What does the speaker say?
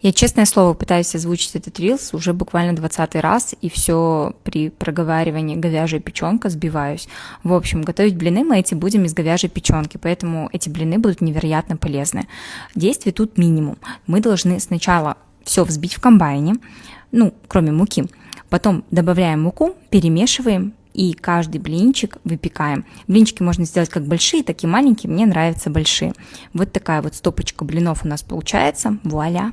Я, честное слово, пытаюсь озвучить этот рилс уже буквально 20-й раз, и все при проговаривании говяжья печенка сбиваюсь. В общем, готовить блины мы эти будем из говяжьей печенки, поэтому эти блины будут невероятно полезны. Действий тут минимум. Мы должны сначала все взбить в комбайне, кроме муки. Потом добавляем муку, перемешиваем, и каждый блинчик выпекаем. Блинчики можно сделать как большие, так и маленькие. Мне нравятся большие. Вот такая вот стопочка блинов у нас получается. Вуаля!